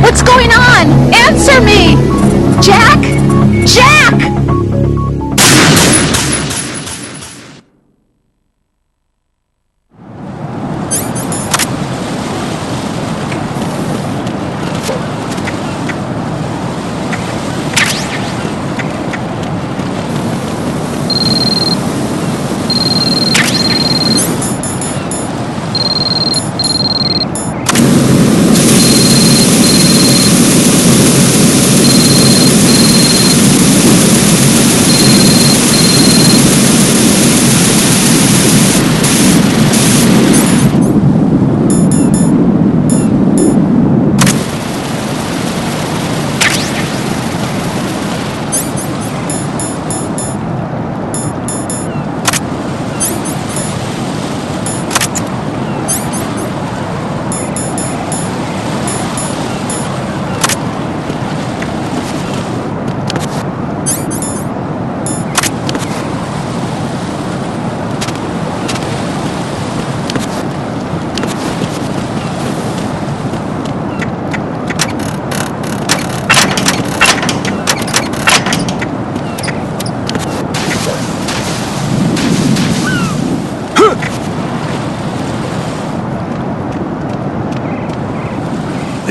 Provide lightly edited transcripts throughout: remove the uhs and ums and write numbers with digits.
What's going on? Answer me! Jack? Jack!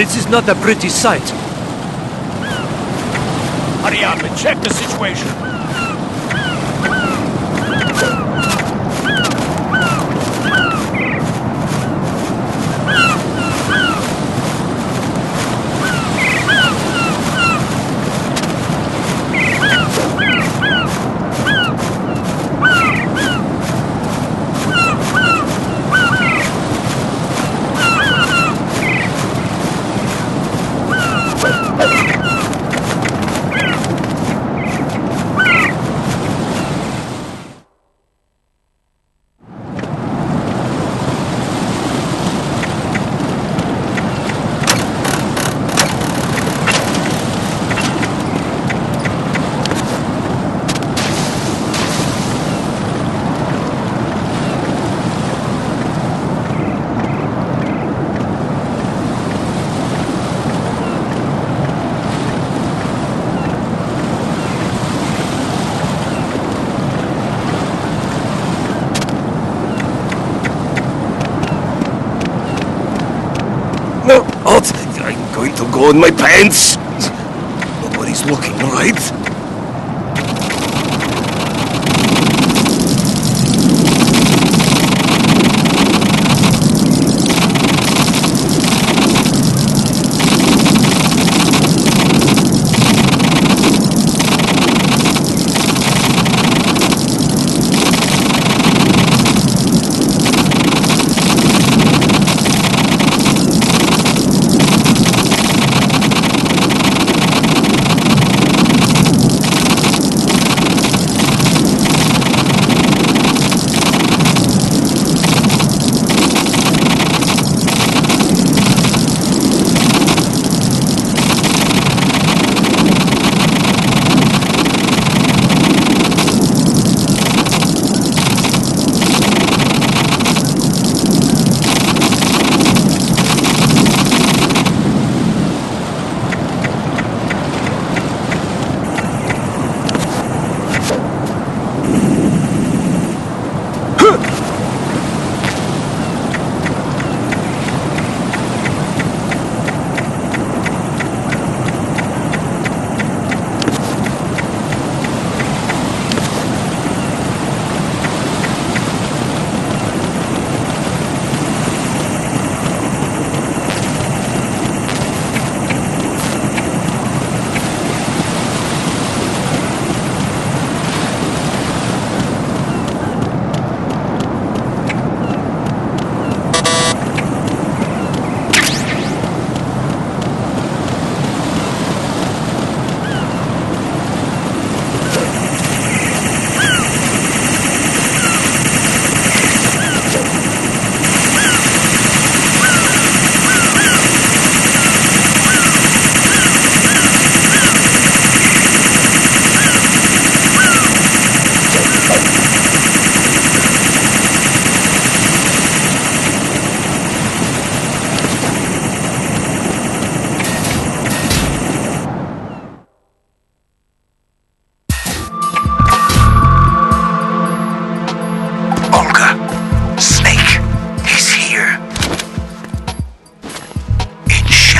This is not a pretty sight. Hurry up and check the situation. No, I'm going to go in my pants. Nobody's looking, right?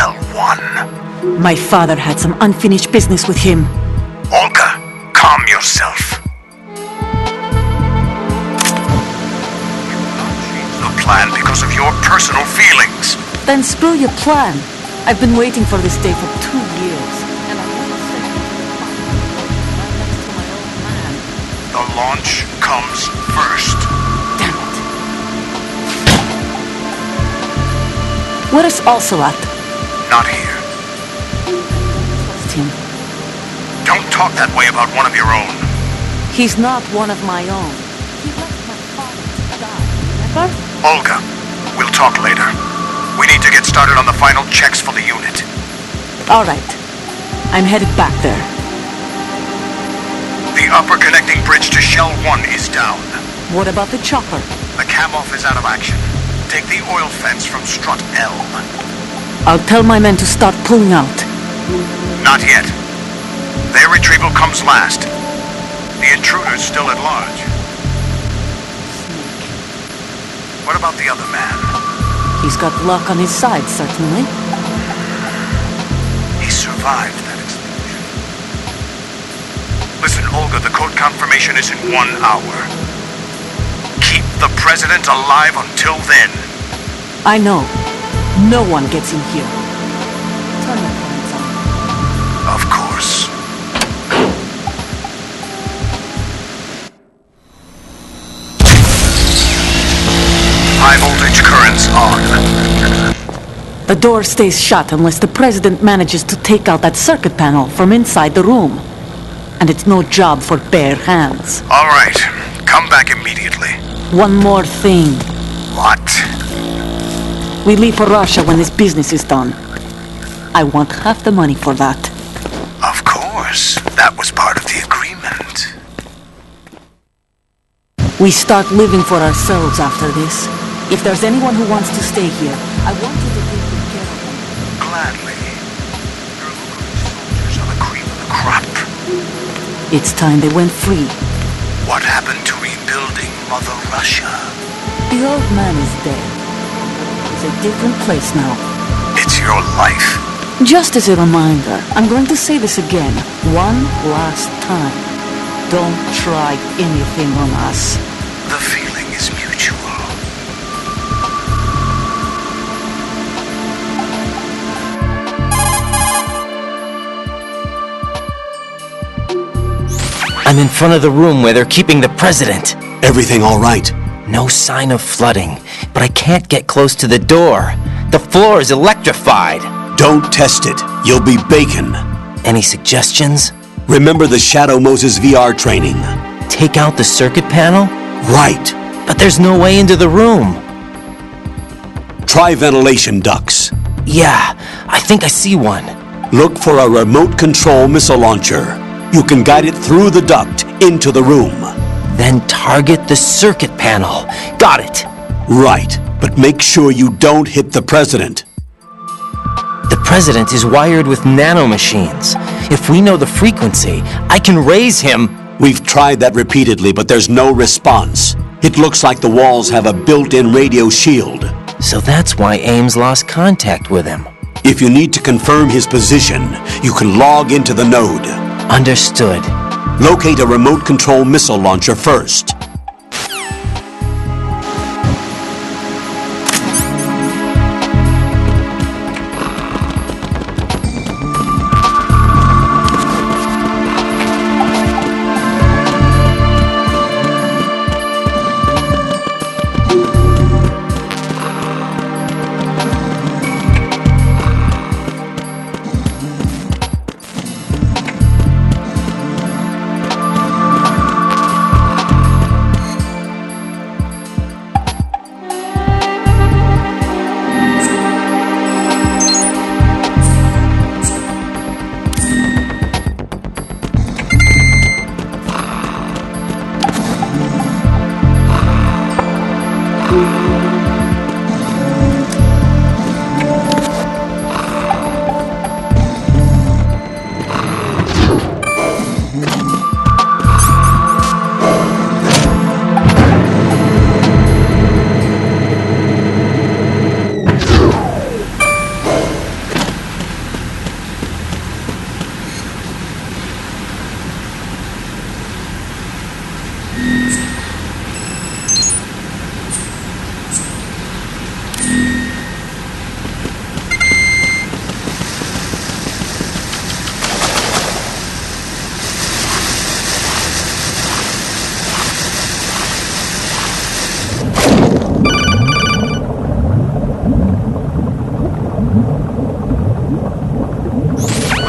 Shell 1. My father had some unfinished business with him. Olga, calm yourself. The plan because of your personal feelings. Then spill your plan. I've been waiting for this day for 2 years. And I want to say right next to my old man. The launch comes first. Damn it. Where is Ocelot? Not here. Trust him. Don't talk that way about one of your own. He's not one of my own. He left my father to die, remember? Olga, we'll talk later. We need to get started on the final checks for the unit. All right. I'm headed back there. The upper connecting bridge to Shell 1 is down. What about the chopper? The cam-off is out of action. Take the oil fence from strut L. I'll tell my men to start pulling out. Not yet. Their retrieval comes last. The intruder's still at large. What about the other man? He's got luck on his side, certainly. He survived that explosion. Listen, Olga, the code confirmation is in 1 hour. Keep the president alive until then. I know. No one gets in here. Turn the lights on. Of course. High voltage currents on. The door stays shut unless the president manages to take out that circuit panel from inside the room. And it's no job for bare hands. All right. Come back immediately. One more thing. What? We leave for Russia when this business is done. I want half the money for that. Of course. That was part of the agreement. We start living for ourselves after this. If there's anyone who wants to stay here, I want you to take good care of them. Gladly. Your local soldiers are the cream of the crop. It's time they went free. What happened to rebuilding Mother Russia? The old man is dead. It's a different place now. It's your life. Just as a reminder, I'm going to say this again, one last time. Don't try anything on us. The feeling is mutual. I'm in front of the room where they're keeping the president. Everything all right? No sign of flooding, but I can't get close to the door. The floor is electrified. Don't test it. You'll be bacon. Any suggestions? Remember the Shadow Moses VR training? Take out the circuit panel? Right. But there's no way into the room. Try ventilation ducts. Yeah, I think I see one. Look for a remote control missile launcher. You can guide it through the duct into the room. Then target the circuit panel. Got it. Right, but make sure you don't hit the president. The president is wired with nanomachines. If we know the frequency, I can raise him. We've tried that repeatedly, but there's no response. It looks like the walls have a built-in radio shield. So that's why Ames lost contact with him. If you need to confirm his position, you can log into the node. Understood. Locate a remote control missile launcher first.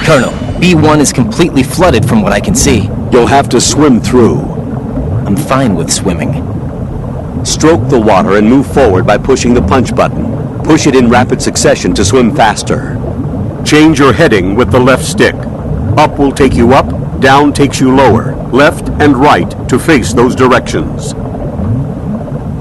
Colonel, B1 is completely flooded from what I can see. You'll have to swim through. I'm fine with swimming. Stroke the water and move forward by pushing the punch button. Push it in rapid succession to swim faster. Change your heading with the left stick. Up will take you up, down takes you lower, left and right to face those directions.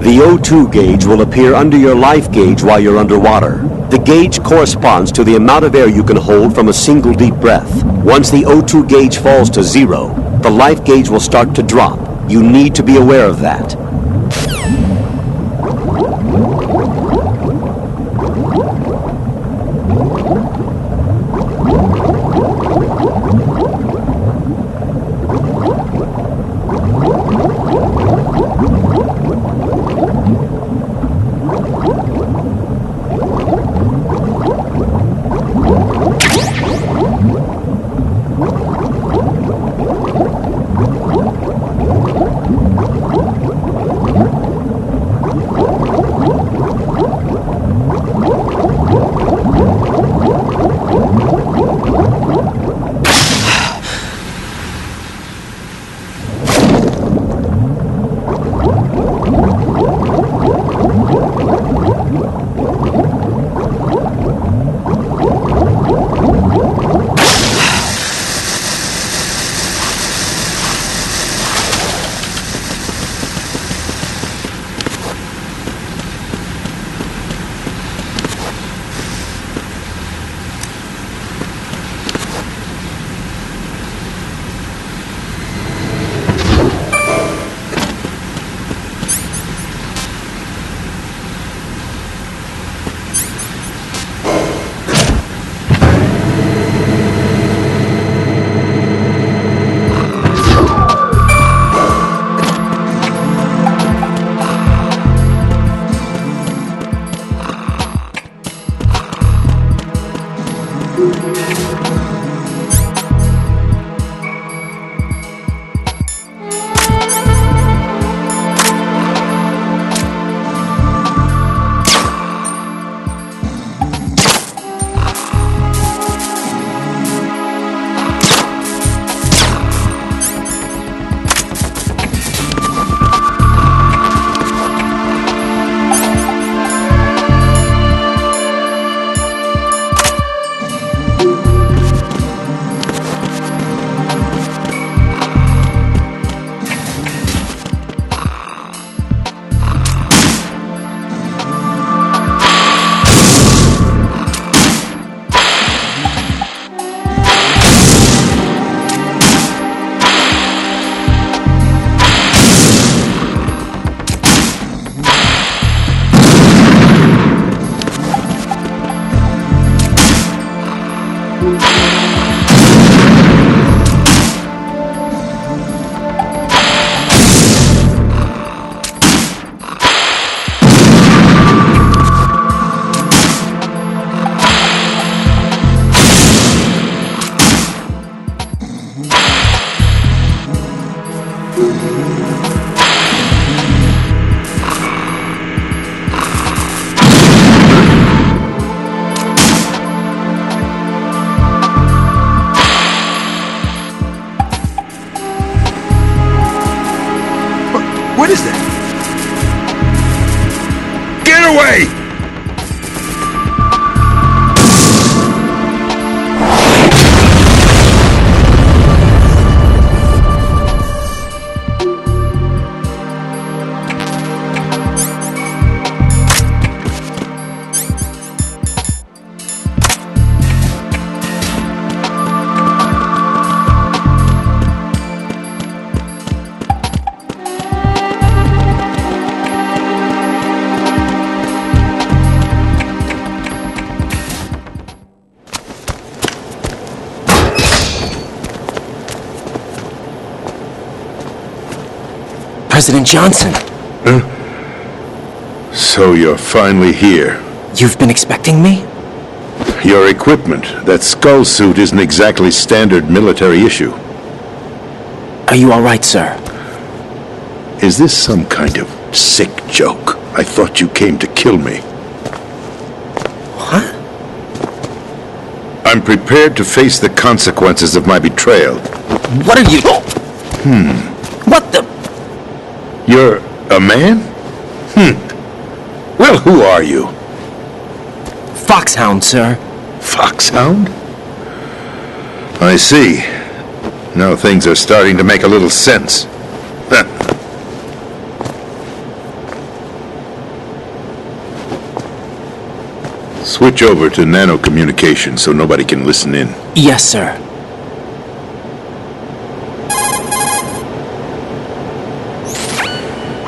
The O2 gauge will appear under your life gauge while you're underwater. The gauge corresponds to the amount of air you can hold from a single deep breath. Once the O2 gauge falls to 0, the life gauge will start to drop. You need to be aware of that. What is that? Get away! President Johnson. So you're finally here. You've been expecting me? Your equipment, that skull suit isn't exactly standard military issue. Are you all right, sir? Is this some kind of sick joke? I thought you came to kill me. What? I'm prepared to face the consequences of my betrayal. What are you... What the... You're a man? Well, who are you? Foxhound, sir. Foxhound? I see. Now things are starting to make a little sense. Switch over to nano communication so nobody can listen in. Yes, sir.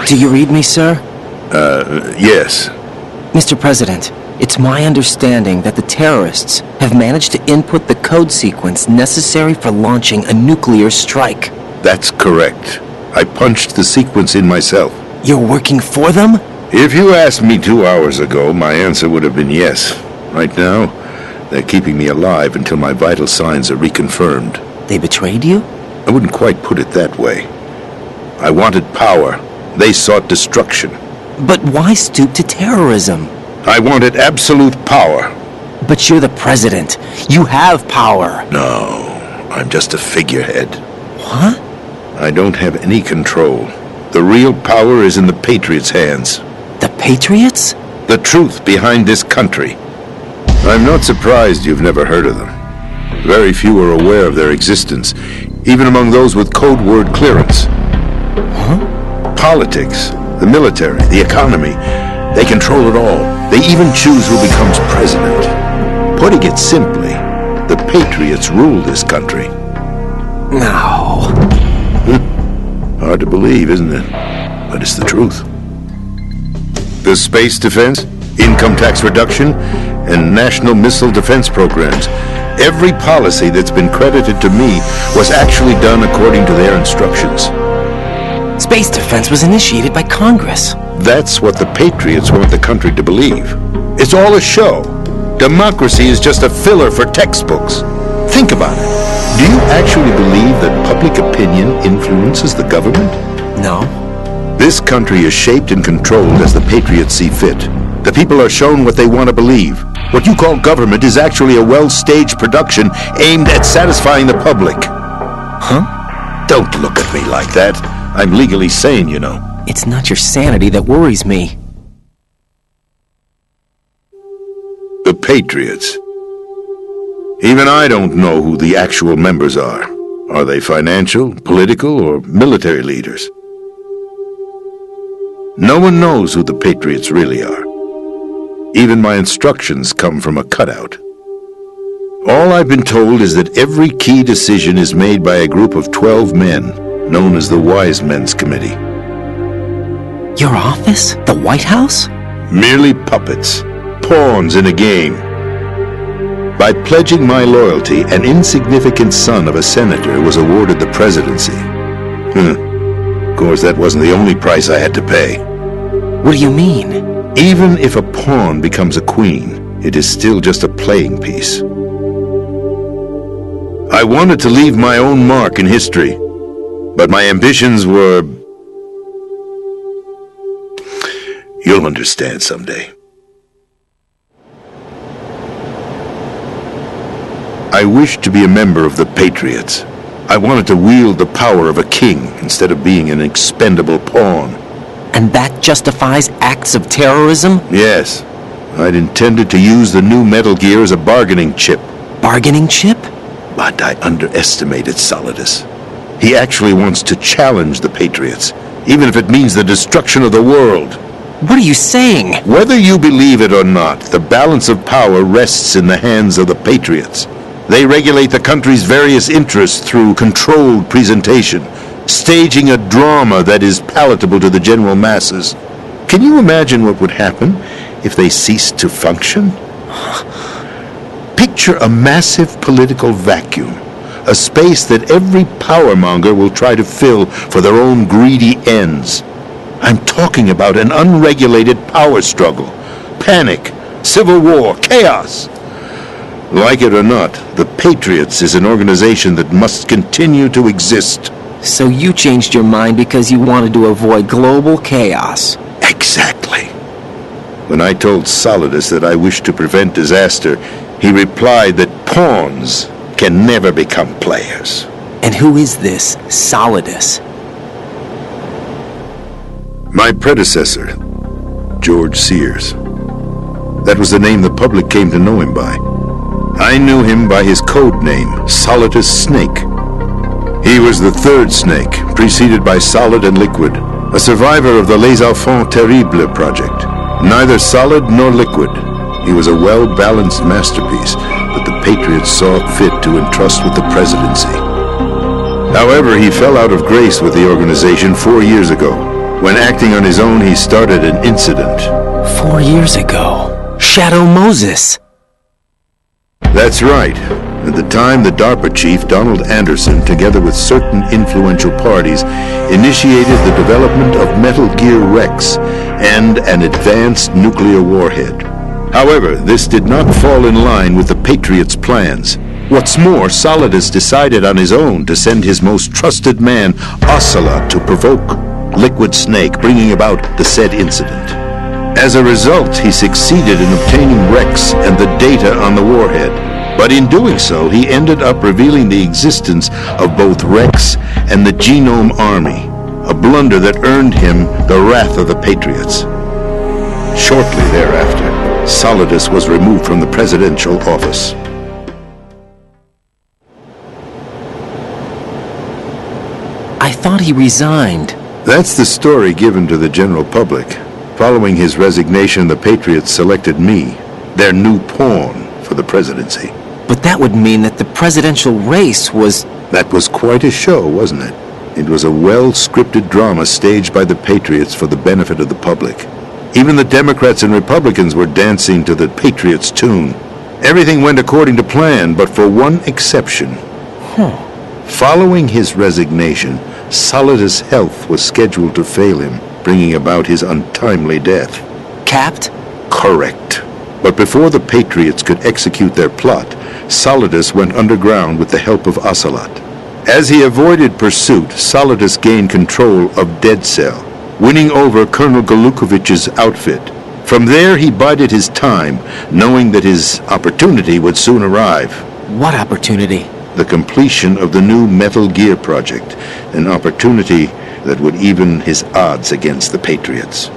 Do you read me, sir? Yes. Mr. President, it's my understanding that the terrorists have managed to input the code sequence necessary for launching a nuclear strike. That's correct. I punched the sequence in myself. You're working for them? If you asked me 2 hours ago, my answer would have been yes. Right now, they're keeping me alive until my vital signs are reconfirmed. They betrayed you? I wouldn't quite put it that way. I wanted power. They sought destruction. But why stoop to terrorism? I wanted absolute power. But you're the president. You have power. No, I'm just a figurehead. What? I don't have any control. The real power is in the Patriots' hands. The Patriots? The truth behind this country. I'm not surprised you've never heard of them. Very few are aware of their existence, even among those with code word clearance. Huh? Politics, the military, the economy, they control it all. They even choose who becomes president. Putting it simply, the Patriots rule this country. No. Hard to believe, isn't it? But it's the truth. The space defense, income tax reduction, and national missile defense programs. Every policy that's been credited to me was actually done according to their instructions. Space defense was initiated by Congress. That's what the Patriots want the country to believe. It's all a show. Democracy is just a filler for textbooks. Think about it. Do you actually believe that public opinion influences the government? No. This country is shaped and controlled as the Patriots see fit. The people are shown what they want to believe. What you call government is actually a well-staged production aimed at satisfying the public. Huh? Don't look at me like that. I'm legally sane, you know. It's not your sanity that worries me. The Patriots. Even I don't know who the actual members are. Are they financial, political, or military leaders? No one knows who the Patriots really are. Even my instructions come from a cutout. All I've been told is that every key decision is made by a group of 12 men, known as the Wise Men's Committee. Your office? The White House? Merely puppets, pawns in a game. By pledging my loyalty, an insignificant son of a senator was awarded the presidency. Of course, that wasn't the only price I had to pay. What do you mean? Even if a pawn becomes a queen, it is still just a playing piece. I wanted to leave my own mark in history, but my ambitions were... You'll understand someday. I wished to be a member of the Patriots. I wanted to wield the power of a king instead of being an expendable pawn. And that justifies acts of terrorism? Yes. I'd intended to use the new Metal Gear as a bargaining chip. Bargaining chip? But I underestimated Solidus. He actually wants to challenge the Patriots, even if it means the destruction of the world. What are you saying? Whether you believe it or not, the balance of power rests in the hands of the Patriots. They regulate the country's various interests through controlled presentation, staging a drama that is palatable to the general masses. Can you imagine what would happen if they ceased to function? Picture a massive political vacuum, a space that every powermonger will try to fill for their own greedy ends. I'm talking about an unregulated power struggle, panic, civil war, chaos. Like it or not, the Patriots is an organization that must continue to exist. So you changed your mind because you wanted to avoid global chaos. Exactly. When I told Solidus that I wished to prevent disaster, He replied that pawns can never become players. And who is this Solidus? My predecessor, George Sears. That was the name the public came to know him by. I knew him by his code name, Solidus Snake. He was the third snake, preceded by Solid and Liquid, a survivor of the Les Enfants Terribles project. Neither solid nor liquid, he was a well-balanced masterpiece that the Patriots saw fit to entrust with the presidency. However, he fell out of grace with the organization 4 years ago. When acting on his own, he started an incident. 4 years ago. Shadow Moses. That's right. At the time, the DARPA chief, Donald Anderson, together with certain influential parties, initiated the development of Metal Gear Rex and an advanced nuclear warhead. However, this did not fall in line with the Patriots' plans. What's more, Solidus decided on his own to send his most trusted man, Ocelot, to provoke Liquid Snake, bringing about the said incident. As a result, he succeeded in obtaining Rex and the data on the warhead. But in doing so, he ended up revealing the existence of both Rex and the Genome Army, a blunder that earned him the wrath of the Patriots. Shortly thereafter, Solidus was removed from the presidential office. I thought he resigned. That's the story given to the general public. Following his resignation, the Patriots selected me, their new pawn, for the presidency. But that would mean that the presidential race was... That was quite a show, wasn't it? It was a well-scripted drama staged by the Patriots for the benefit of the public. Even the Democrats and Republicans were dancing to the Patriots' tune. Everything went according to plan, but for one exception. Following his resignation, Solidus' health was scheduled to fail him, bringing about his untimely death. Capped? Correct. But before the Patriots could execute their plot, Solidus went underground with the help of Ocelot. As he avoided pursuit, Solidus gained control of Dead Cell, winning over Colonel Galukovich's outfit. From there, he bided his time, knowing that his opportunity would soon arrive. What opportunity? The completion of the new Metal Gear project, an opportunity that would even his odds against the Patriots.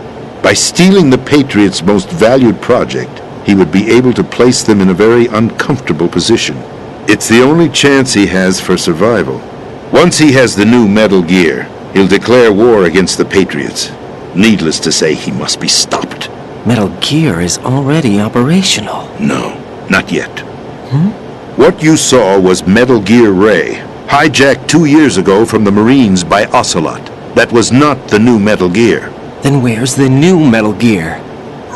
By stealing the Patriots' most valued project, he would be able to place them in a very uncomfortable position. It's the only chance he has for survival. Once he has the new Metal Gear, he'll declare war against the Patriots. Needless to say, he must be stopped. Metal Gear is already operational. No, not yet. What you saw was Metal Gear Ray, hijacked 2 years ago from the Marines by Ocelot. That was not the new Metal Gear. Then where's the new Metal Gear?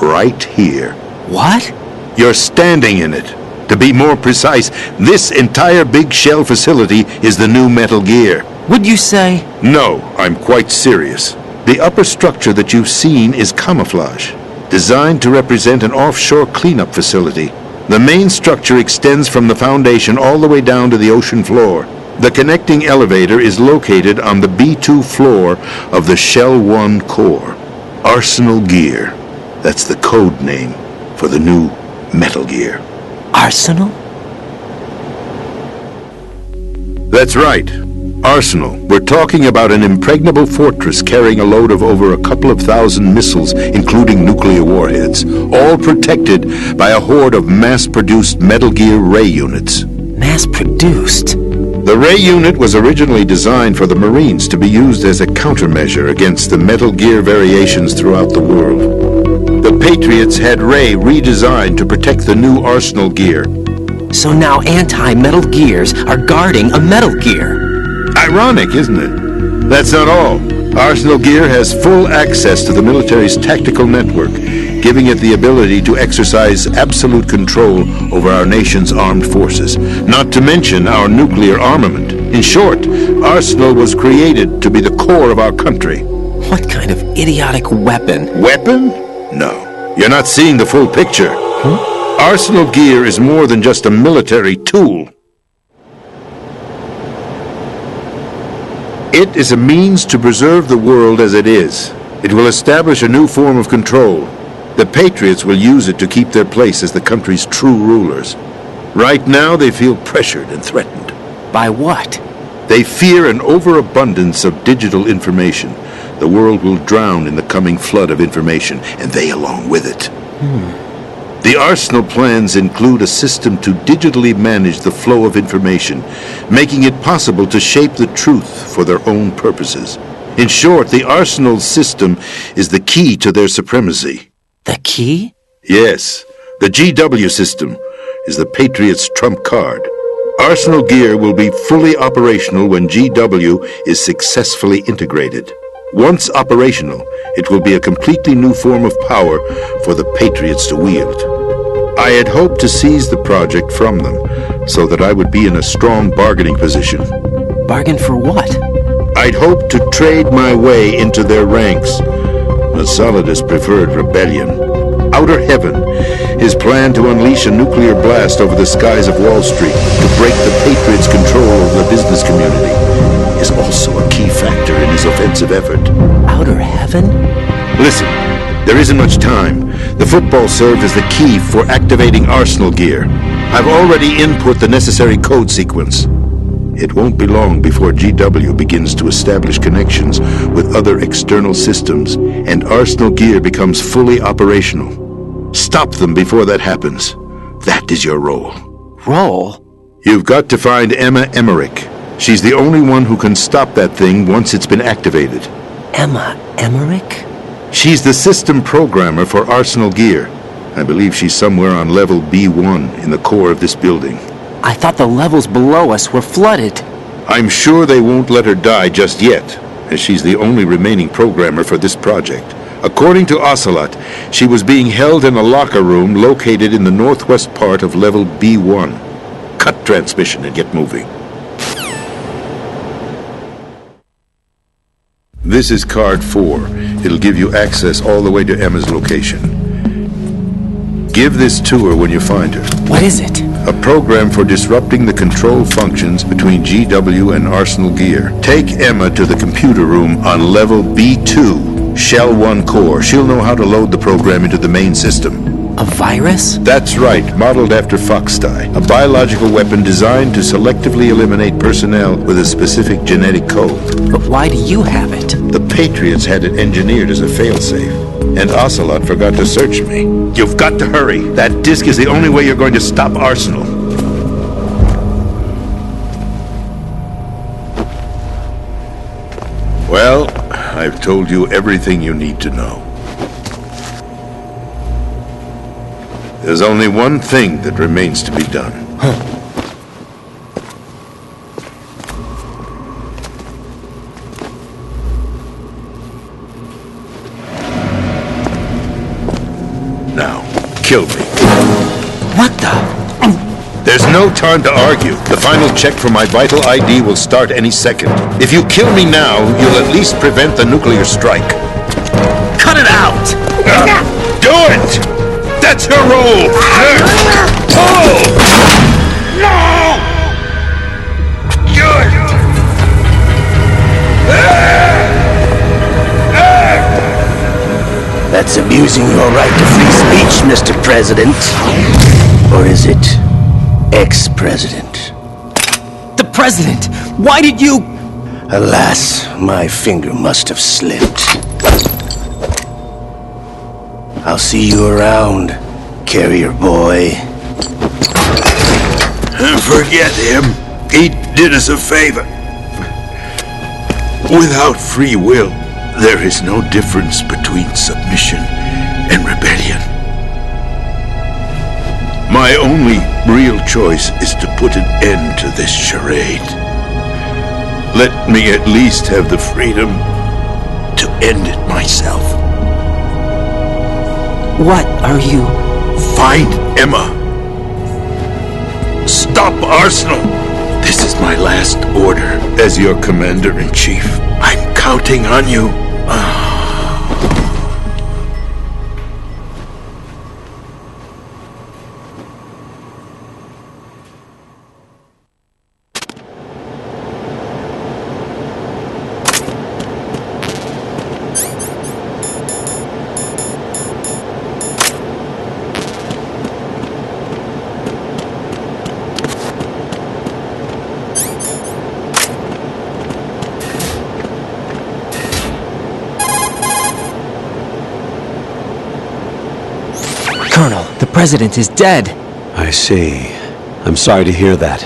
Right here. What? You're standing in it. To be more precise, this entire big shell facility is the new Metal Gear. Would you say? No, I'm quite serious. The upper structure that you've seen is camouflage, designed to represent an offshore cleanup facility. The main structure extends from the foundation all the way down to the ocean floor. The connecting elevator is located on the B2 floor of the Shell 1 core. Arsenal Gear. That's the code name for the new Metal Gear. Arsenal? That's right. Arsenal. We're talking about an impregnable fortress carrying a load of over a couple of thousand missiles, including nuclear warheads, all protected by a horde of mass-produced Metal Gear Ray units. Mass-produced? The Ray unit was originally designed for the Marines to be used as a countermeasure against the Metal Gear variations throughout the world. The Patriots had Ray redesigned to protect the new Arsenal Gear. So now anti-Metal Gears are guarding a Metal Gear. Ironic, isn't it? That's not all. Arsenal Gear has full access to the military's tactical network, giving it the ability to exercise absolute control over our nation's armed forces, not to mention our nuclear armament. In short, Arsenal was created to be the core of our country. What kind of idiotic weapon? Weapon? No. You're not seeing the full picture. Arsenal Gear is more than just a military tool. It is a means to preserve the world as it is. It will establish a new form of control. The Patriots will use it to keep their place as the country's true rulers. Right now, they feel pressured and threatened. By what? They fear an overabundance of digital information. The world will drown in the coming flood of information, and they along with it. The Arsenal plans include a system to digitally manage the flow of information, making it possible to shape the truth for their own purposes. In short, the Arsenal system is the key to their supremacy. The key? Yes, the GW system is the Patriots' trump card. Arsenal gear will be fully operational when GW is successfully integrated. Once operational, it will be a completely new form of power for the Patriots to wield. I had hoped to seize the project from them, so that I would be in a strong bargaining position. Bargain for what? I'd hoped to trade my way into their ranks, but Solidus preferred rebellion. Outer Heaven, his plan to unleash a nuclear blast over the skies of Wall Street to break the Patriots' control over the business community, is also a key factor in his offensive effort. Outer Heaven? Listen, there isn't much time. The football served as the key for activating Arsenal gear. I've already input the necessary code sequence. It won't be long before GW begins to establish connections with other external systems, and Arsenal gear becomes fully operational. Stop them before that happens. That is your role. Role? You've got to find Emma Emmerich. She's the only one who can stop that thing once it's been activated. Emma Emmerich? She's the system programmer for Arsenal gear. I believe she's somewhere on level B1 in the core of this building. I thought the levels below us were flooded. I'm sure they won't let her die just yet, as she's the only remaining programmer for this project. According to Ocelot, she was being held in a locker room located in the northwest part of level B1. Cut transmission and get moving. This is card 4. It'll give you access all the way to Emma's location. Give this to her when you find her. What is it? A program for disrupting the control functions between GW and Arsenal gear. Take Emma to the computer room on level B2, Shell 1 core. She'll know how to load the program into the main system. A virus? That's right, modeled after Foxdie. A biological weapon designed to selectively eliminate personnel with a specific genetic code. But why do you have it? The Patriots had it engineered as a failsafe, and Ocelot forgot to search me. You've got to hurry. That disk is the only way you're going to stop Arsenal. Well, I've told you everything you need to know. There's only one thing that remains to be done. Now, kill me. What the? There's no time to argue. The final check for my vital ID will start any second. If you kill me now, you'll at least prevent the nuclear strike. Cut it out! Do it! That's her role! Oh! No! Good! That's abusing your right to free speech, Mr. President. Or is it ex-president? The president! Why did you... Alas, my finger must have slipped. I'll see you around, carrier boy. Forget him. He did us a favor. Without free will, there is no difference between submission and rebellion. My only real choice is to put an end to this charade. Let me at least have the freedom to end it myself. What are you... Find Emma. Stop Arsenal. This is my last order as your commander-in-chief. I'm counting on you. President is dead. I see. I'm sorry to hear that.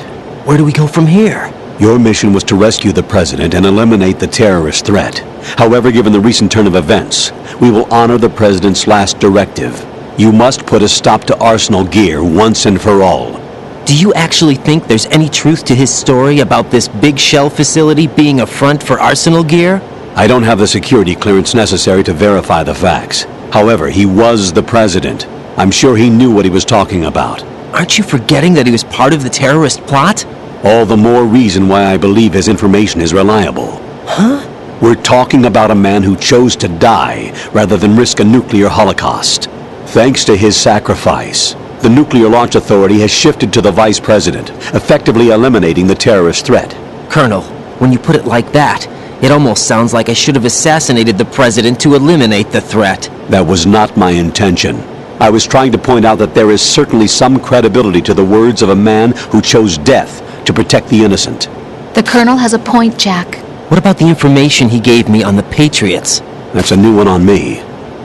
Where do we go from here? Your mission was to rescue the President and eliminate the terrorist threat. However, given the recent turn of events, we will honor the President's last directive. You must put a stop to Arsenal Gear once and for all. Do you actually think there's any truth to his story about this big shell facility being a front for Arsenal Gear? I don't have the security clearance necessary to verify the facts. However, he was the President. I'm sure he knew what he was talking about. Aren't you forgetting that he was part of the terrorist plot? All the more reason why I believe his information is reliable. Huh? We're talking about a man who chose to die rather than risk a nuclear holocaust. Thanks to his sacrifice, the Nuclear Launch Authority has shifted to the Vice President, effectively eliminating the terrorist threat. Colonel, when you put it like that, it almost sounds like I should have assassinated the President to eliminate the threat. That was not my intention. I was trying to point out that there is certainly some credibility to the words of a man who chose death to protect the innocent. The Colonel has a point, Jack. What about the information he gave me on the Patriots? That's a new one on me.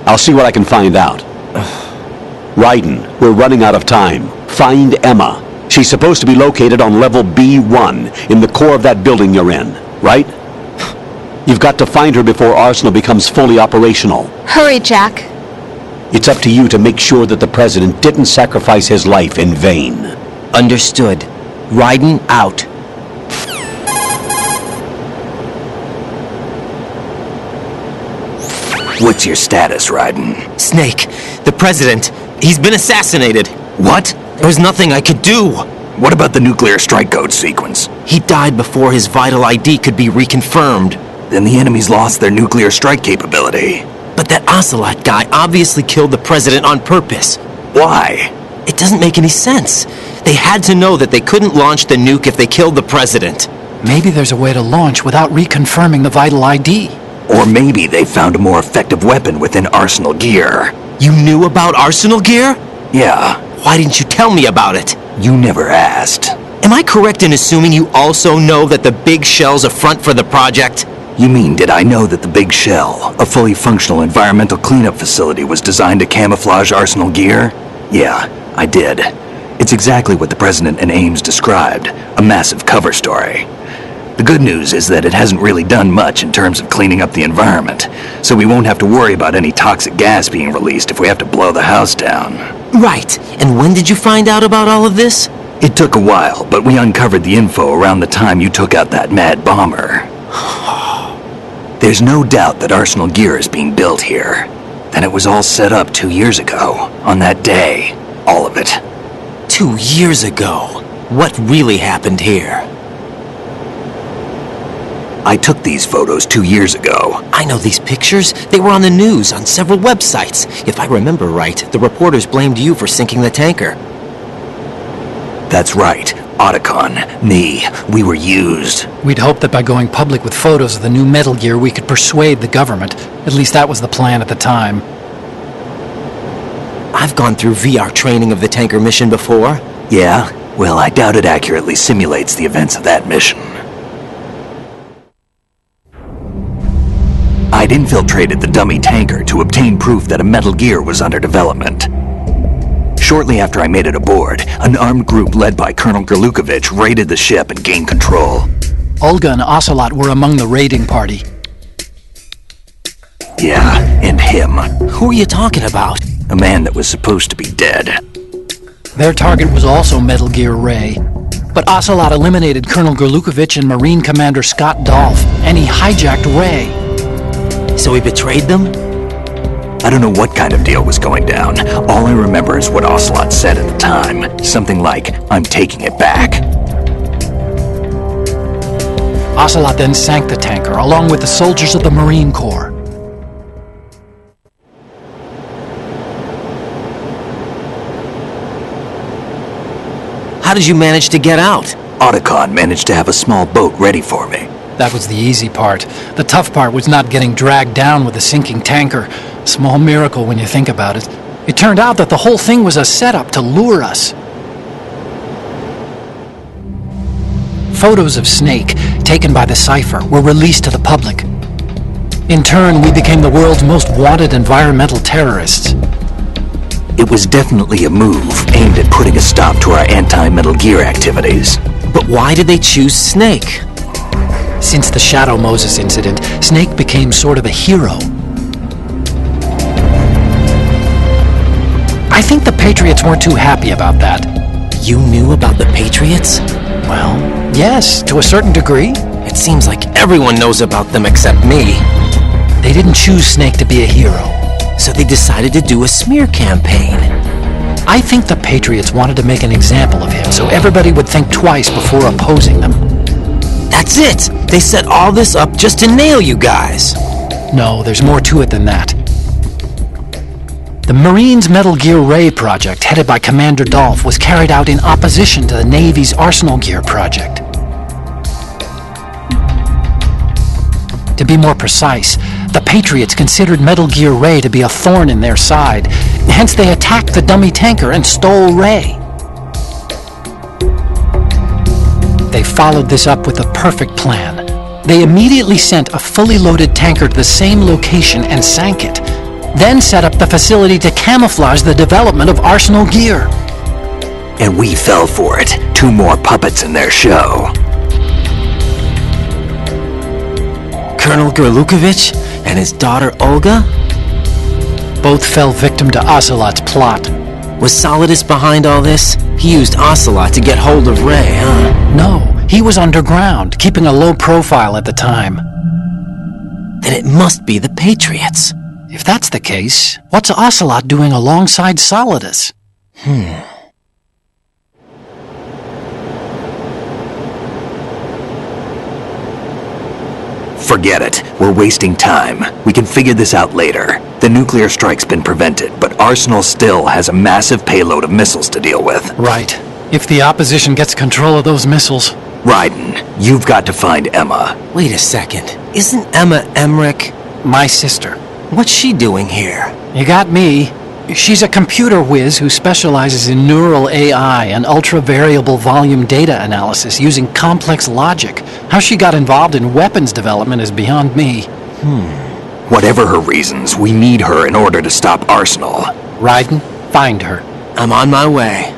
I'll see what I can find out. Raiden, we're running out of time. Find Emma. She's supposed to be located on level B1, in the core of that building you're in, right? You've got to find her before Arsenal becomes fully operational. Hurry, Jack. It's up to you to make sure that the President didn't sacrifice his life in vain. Understood. Raiden out. What's your status, Raiden? Snake, the President, he's been assassinated. What? There was nothing I could do. What about the nuclear strike code sequence? He died before his vital ID could be reconfirmed. Then the enemy's lost their nuclear strike capability. But that Ocelot guy obviously killed the President on purpose. Why? It doesn't make any sense. They had to know that they couldn't launch the nuke if they killed the President. Maybe there's a way to launch without reconfirming the vital ID. Or maybe they found a more effective weapon within Arsenal Gear. You knew about Arsenal Gear? Yeah. Why didn't you tell me about it? You never asked. Am I correct in assuming you also know that the big shell's a front for the project? You mean, did I know that the Big Shell, a fully functional environmental cleanup facility, was designed to camouflage Arsenal Gear? Yeah, I did. It's exactly what the President and Ames described, a massive cover story. The good news is that it hasn't really done much in terms of cleaning up the environment, so we won't have to worry about any toxic gas being released if we have to blow the house down. Right. And when did you find out about all of this? It took a while, but we uncovered the info around the time you took out that mad bomber. There's no doubt that Arsenal Gear is being built here. Then it was all set up 2 years ago, on that day. All of it. 2 years ago? What really happened here? I took these photos 2 years ago. I know these pictures. They were on the news, on several websites. If I remember right, the reporters blamed you for sinking the tanker. That's right. Otacon, me, we were used. We'd hoped that by going public with photos of the new Metal Gear, we could persuade the government. At least that was the plan at the time. I've gone through VR training of the tanker mission before. Yeah? Well, I doubt it accurately simulates the events of that mission. I'd infiltrated the dummy tanker to obtain proof that a Metal Gear was under development. Shortly after I made it aboard, an armed group led by Colonel Gerlukovich raided the ship and gained control. Olga and Ocelot were among the raiding party. Yeah, and him. Who are you talking about? A man that was supposed to be dead. Their target was also Metal Gear Ray. But Ocelot eliminated Colonel Gerlukovich and Marine Commander Scott Dolph, and he hijacked Ray. So he betrayed them? I don't know what kind of deal was going down. All I remember is what Ocelot said at the time. Something like, "I'm taking it back." Ocelot then sank the tanker, along with the soldiers of the Marine Corps. How did you manage to get out? Otacon managed to have a small boat ready for me. That was the easy part. The tough part was not getting dragged down with a sinking tanker. Small miracle when you think about it. It turned out that the whole thing was a setup to lure us. Photos of Snake, taken by the Cypher, were released to the public. In turn, we became the world's most wanted environmental terrorists. It was definitely a move aimed at putting a stop to our anti-Metal Gear activities. But why did they choose Snake? Since the Shadow Moses incident, Snake became sort of a hero. I think the Patriots weren't too happy about that. You knew about the Patriots? Well, yes, to a certain degree. It seems like everyone knows about them except me. They didn't choose Snake to be a hero. So they decided to do a smear campaign. I think the Patriots wanted to make an example of him so everybody would think twice before opposing them. That's it! They set all this up just to nail you guys. No, there's more to it than that. The Marines' Metal Gear Ray project, headed by Commander Dolph, was carried out in opposition to the Navy's Arsenal Gear project. To be more precise, the Patriots considered Metal Gear Ray to be a thorn in their side. Hence, they attacked the dummy tanker and stole Ray. They followed this up with a perfect plan. They immediately sent a fully loaded tanker to the same location and sank it. Then set up the facility to camouflage the development of Arsenal Gear. And we fell for it. 2 more puppets in their show. Colonel Gerlukovich and his daughter Olga? Both fell victim to Ocelot's plot. Was Solidus behind all this? He used Ocelot to get hold of Ray, huh? No, he was underground, keeping a low profile at the time. Then it must be the Patriots. If that's the case, what's Ocelot doing alongside Solidus? Forget it. We're wasting time. We can figure this out later. The nuclear strike's been prevented, but Arsenal still has a massive payload of missiles to deal with. Right. If the opposition gets control of those missiles... Raiden, you've got to find Emma. Wait a second. Isn't Emma Emmerich my sister? What's she doing here? You got me. She's a computer whiz who specializes in neural AI and ultra-variable volume data analysis using complex logic. How she got involved in weapons development is beyond me. Whatever her reasons, we need her in order to stop Arsenal. Raiden, find her. I'm on my way.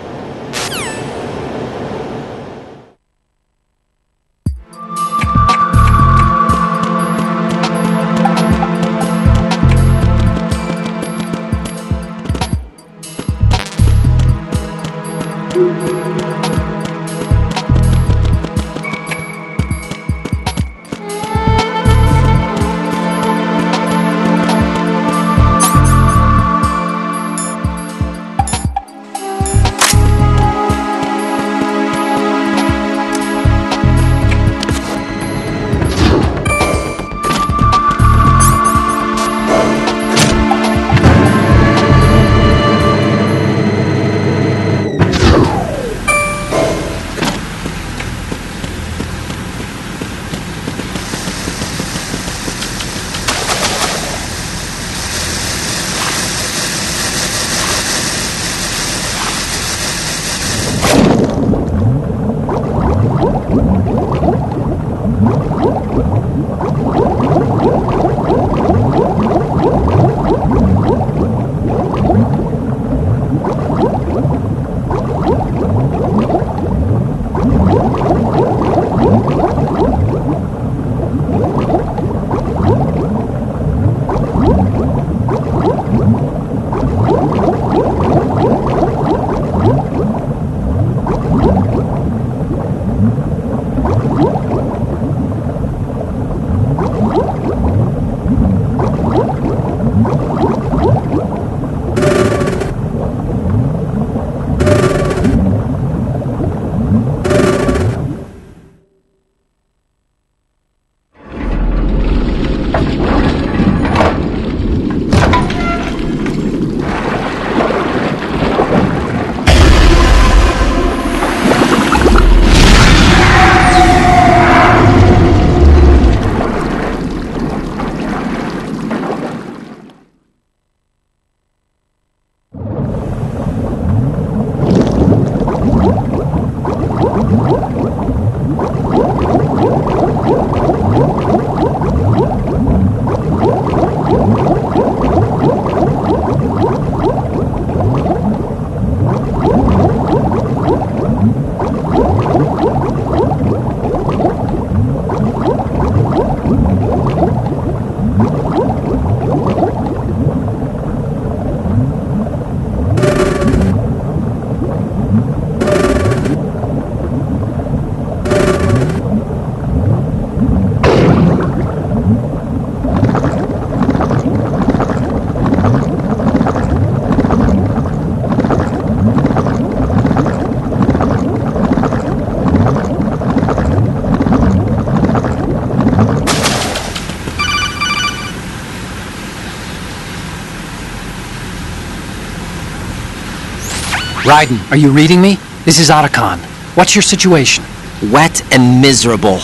Raiden, are you reading me? This is Otacon. What's your situation? Wet and miserable.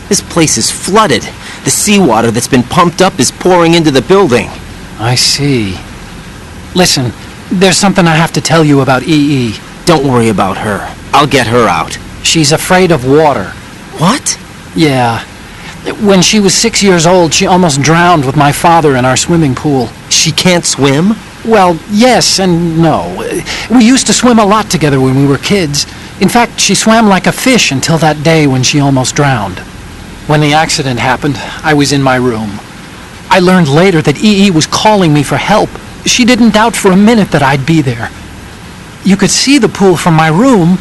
This place is flooded. The seawater that's been pumped up is pouring into the building. I see. Listen, there's something I have to tell you about EE. Don't worry about her. I'll get her out. She's afraid of water. What? Yeah. When she was 6 years old, she almost drowned with my father in our swimming pool. She can't swim? Well, yes and no. We used to swim a lot together when we were kids. In fact, she swam like a fish until that day when she almost drowned. When the accident happened, I was in my room. I learned later that EE was calling me for help. She didn't doubt for a minute that I'd be there. You could see the pool from my room,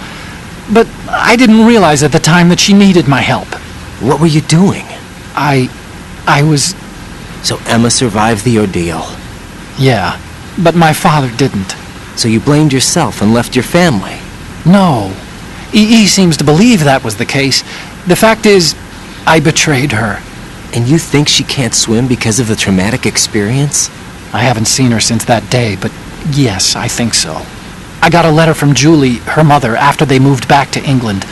but I didn't realize at the time that she needed my help. What were you doing? I was... So Emma survived the ordeal? Yeah, but my father didn't. So you blamed yourself and left your family? No. EE seems to believe that was the case. The fact is, I betrayed her. And you think she can't swim because of the traumatic experience? I haven't seen her since that day, but yes, I think so. I got a letter from Julie, her mother, after they moved back to England.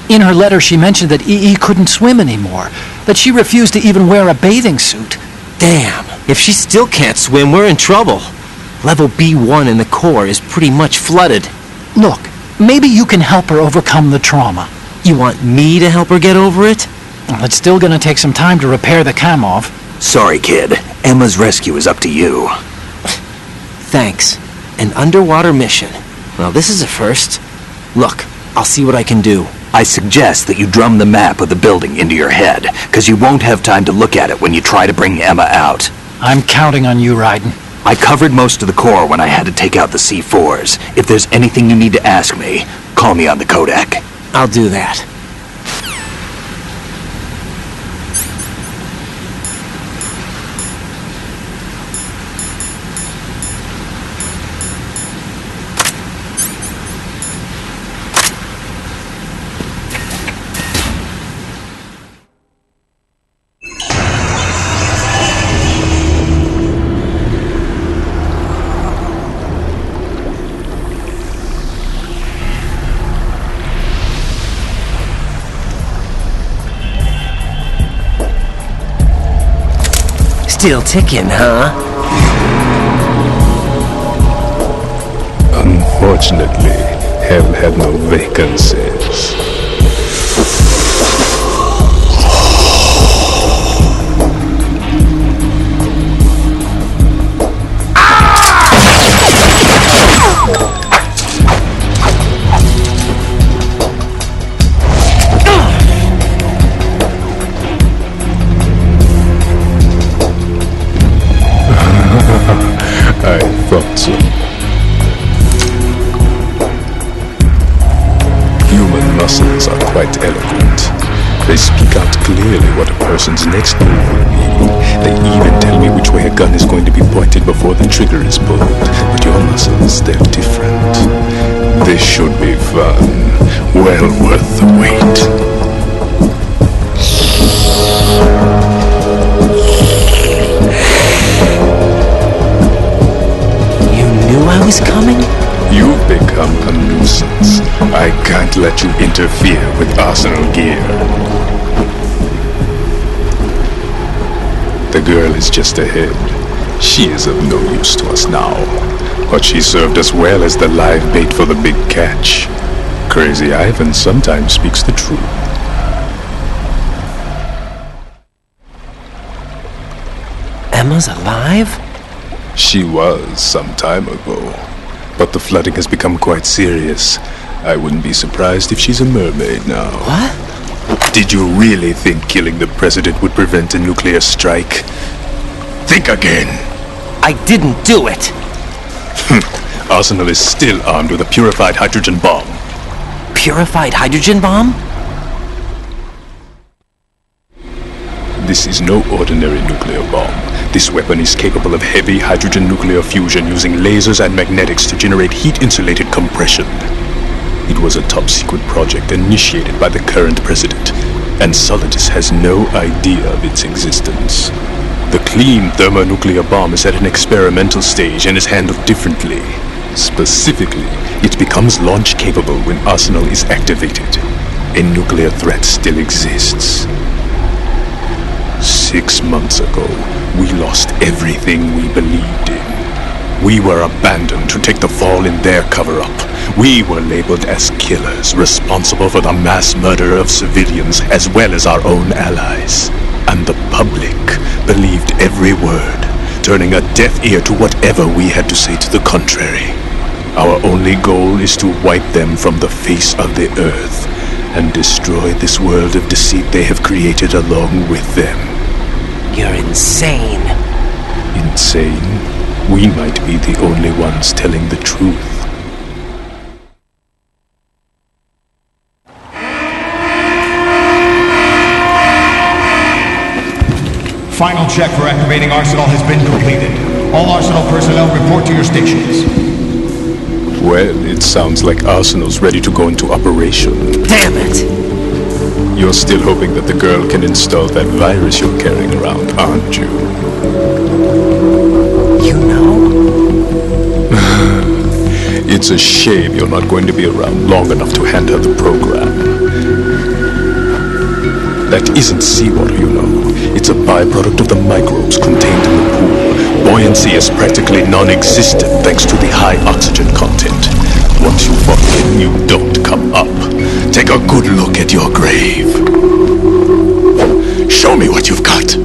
In her letter, she mentioned that EE couldn't swim anymore, that she refused to even wear a bathing suit. Damn, if she still can't swim, we're in trouble. Level B1 in the core is pretty much flooded. Look, maybe you can help her overcome the trauma. You want me to help her get over it? Well, it's still gonna take some time to repair the Kamov. Sorry, kid. Emma's rescue is up to you. Thanks. An underwater mission. Well, this is a first. Look, I'll see what I can do. I suggest that you drum the map of the building into your head, because you won't have time to look at it when you try to bring Emma out. I'm counting on you, Raiden. I covered most of the core when I had to take out the C4s. If there's anything you need to ask me, call me on the codec. I'll do that. Still ticking, huh? Unfortunately, hell had no vacancies. I thought so. Human muscles are quite eloquent. They speak out clearly what a person's next move will be. They even tell me which way a gun is going to be pointed before the trigger is pulled. But your muscles, they're different. This should be fun. Well worth the wait. I was coming? You've become a nuisance. I can't let you interfere with arsenal gear. The girl is just ahead. She is of no use to us now. But she served us well as the live bait for the big catch. Crazy Ivan sometimes speaks the truth. Emma's alive? She was some time ago, but the flooding has become quite serious. I wouldn't be surprised if she's a mermaid now. What? Did you really think killing the president would prevent a nuclear strike? Think again. I didn't do it. Arsenal is still armed with a purified hydrogen bomb. Purified hydrogen bomb? This is no ordinary nuclear bomb. This weapon is capable of heavy hydrogen nuclear fusion using lasers and magnetics to generate heat-insulated compression. It was a top-secret project initiated by the current president, and Solidus has no idea of its existence. The clean thermonuclear bomb is at an experimental stage and is handled differently. Specifically, it becomes launch capable when Arsenal is activated. A nuclear threat still exists. 6 months ago, we lost everything we believed in. We were abandoned to take the fall in their cover-up. We were labeled as killers, responsible for the mass murder of civilians as well as our own allies. And the public believed every word, turning a deaf ear to whatever we had to say to the contrary. Our only goal is to wipe them from the face of the earth and destroy this world of deceit they have created along with them. You're insane. Insane? We might be the only ones telling the truth. Final check for activating Arsenal has been completed. All Arsenal personnel report to your stations. Well, it sounds like Arsenal's ready to go into operation. Damn it! You're still hoping that the girl can install that virus you're carrying around, aren't you? You know? It's a shame you're not going to be around long enough to hand her the program. That isn't seawater, you know. It's a byproduct of the microbes contained in the pool. Buoyancy is practically non-existent thanks to the high oxygen content. Once you fall in, you don't come up. Take a good look at your grave. Show me what you've got.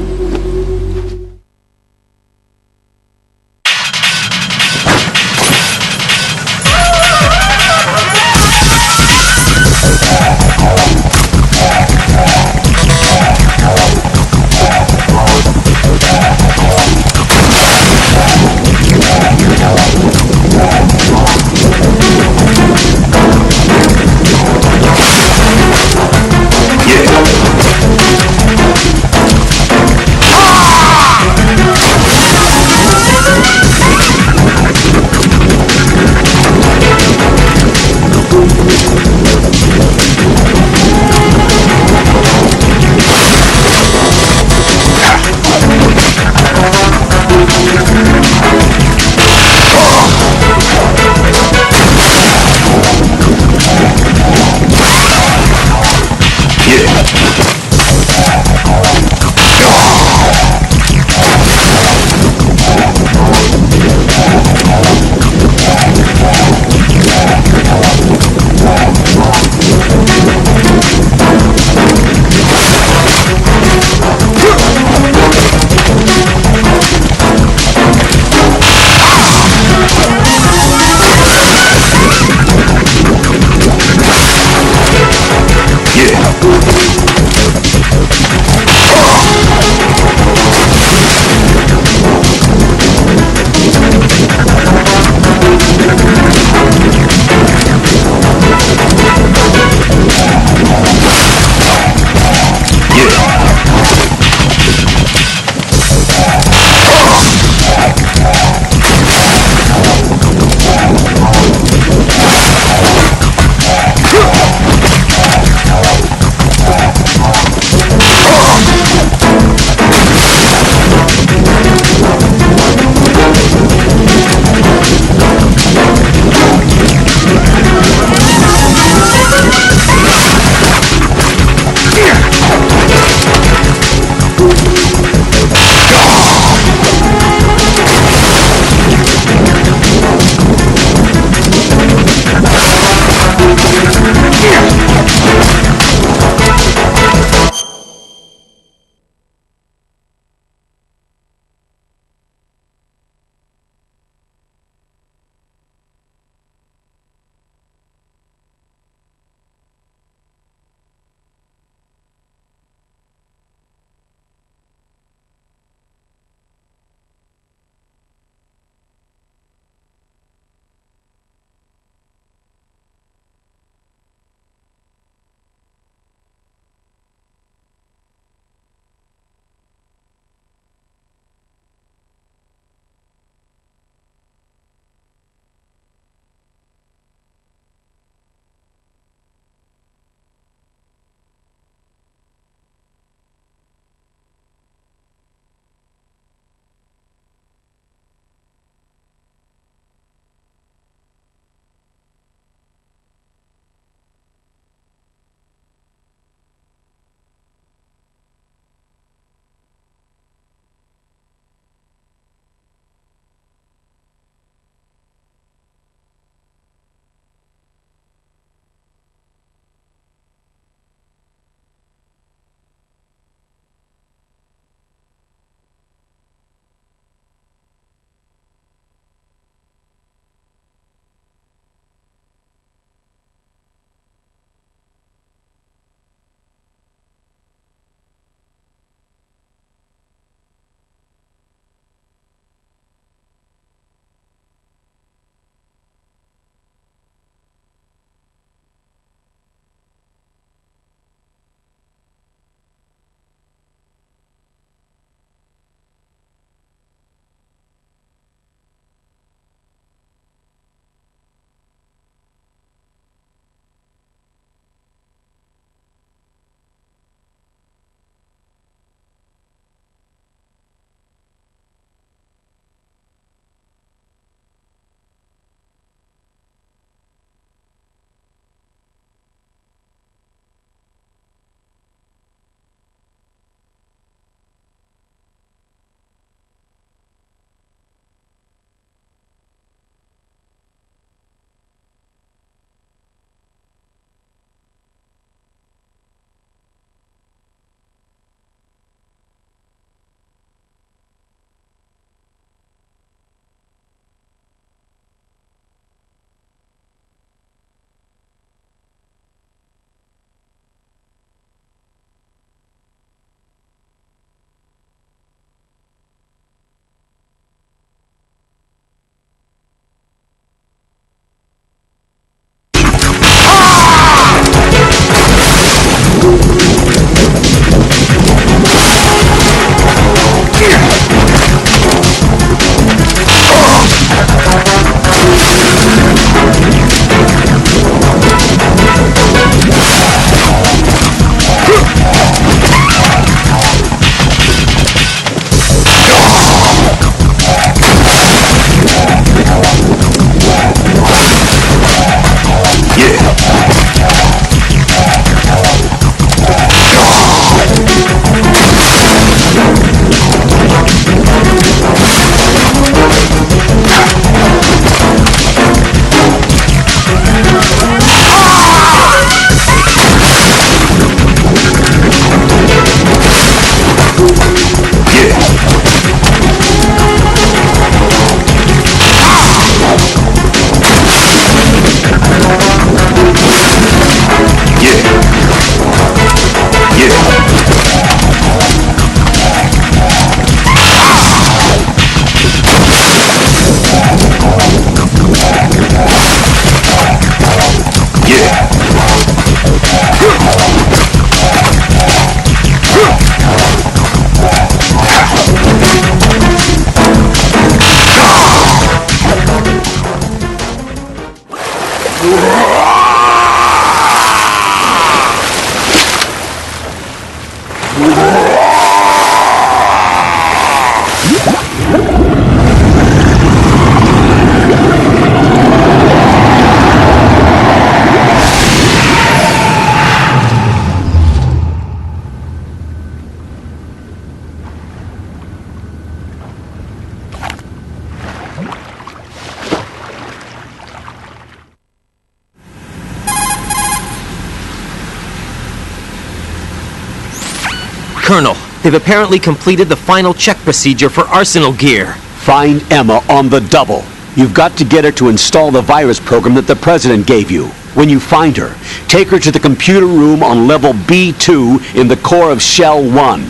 Colonel, they've apparently completed the final check procedure for arsenal gear. Find Emma on the double. You've got to get her to install the virus program that the President gave you. When you find her, take her to the computer room on level B2 in the core of Shell 1.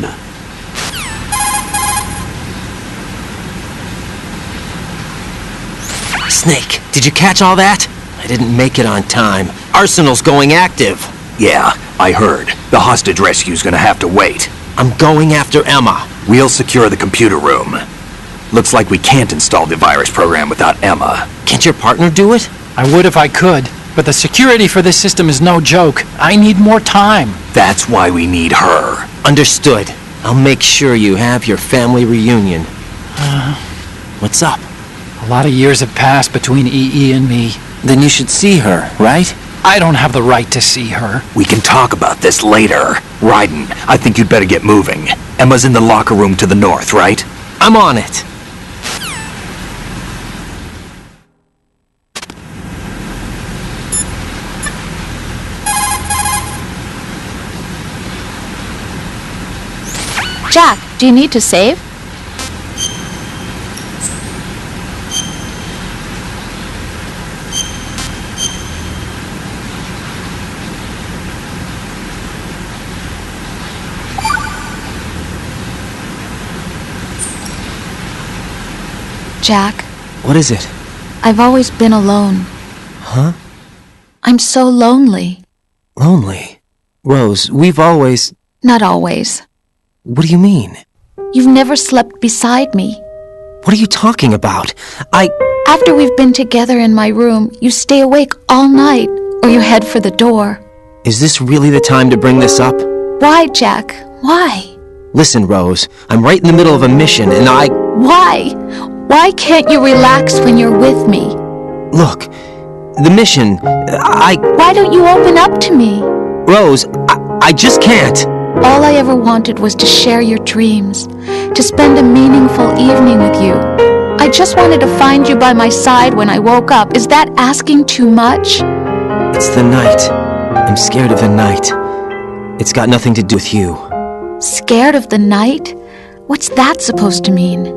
Snake, did you catch all that? I didn't make it on time. Arsenal's going active. Yeah, I heard. The hostage rescue's gonna have to wait. I'm going after Emma. We'll secure the computer room. Looks like we can't install the virus program without Emma. Can't your partner do it? I would if I could, but the security for this system is no joke. I need more time. That's why we need her. Understood. I'll make sure you have your family reunion. What's up? A lot of years have passed between EE and me. Then you should see her, right? I don't have the right to see her. We can talk about this later. Raiden, I think you'd better get moving. Emma's in the locker room to the north, right? I'm on it. Jack, do you need to save? Jack. What is it? I've always been alone. Huh? I'm so lonely. Lonely? Rose, we've always... Not always. What do you mean? You've never slept beside me. What are you talking about? After we've been together in my room, you stay awake all night, or you head for the door. Is this really the time to bring this up? Why, Jack? Why? Listen, Rose, I'm right in the middle of a mission, and Why? Why can't you relax when you're with me? Look, the mission, Why don't you open up to me? Rose, I just can't. All I ever wanted was to share your dreams, to spend a meaningful evening with you. I just wanted to find you by my side when I woke up. Is that asking too much? It's the night. I'm scared of the night. It's got nothing to do with you. Scared of the night? What's that supposed to mean?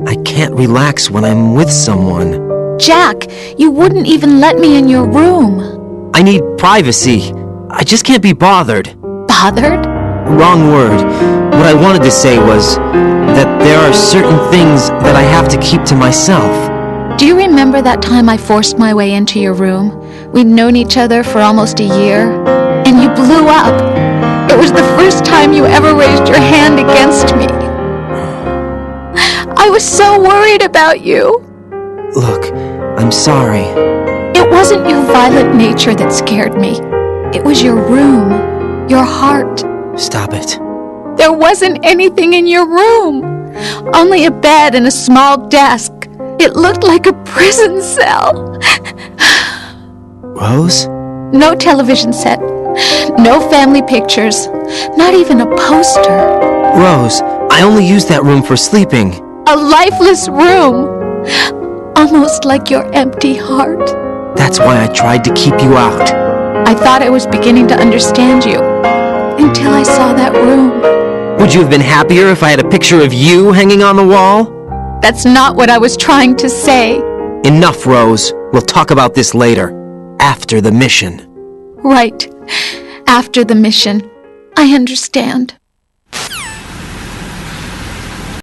I can't relax when I'm with someone. Jack, you wouldn't even let me in your room. I need privacy. I just can't be bothered. Bothered? Wrong word. What I wanted to say was that there are certain things that I have to keep to myself. Do you remember that time I forced my way into your room? We'd known each other for almost a year, and you blew up. It was the first time you ever raised your hand against me. I was so worried about you. Look, I'm sorry. It wasn't your violent nature that scared me. It was your room, your heart. Stop it. There wasn't anything in your room. Only a bed and a small desk. It looked like a prison cell. Rose? No television set. No family pictures. Not even a poster. Rose, I only use that room for sleeping. A lifeless room. Almost like your empty heart. That's why I tried to keep you out. I thought I was beginning to understand you. Until I saw that room. Would you have been happier if I had a picture of you hanging on the wall? That's not what I was trying to say. Enough, Rose. We'll talk about this later. After the mission. Right. After the mission. I understand.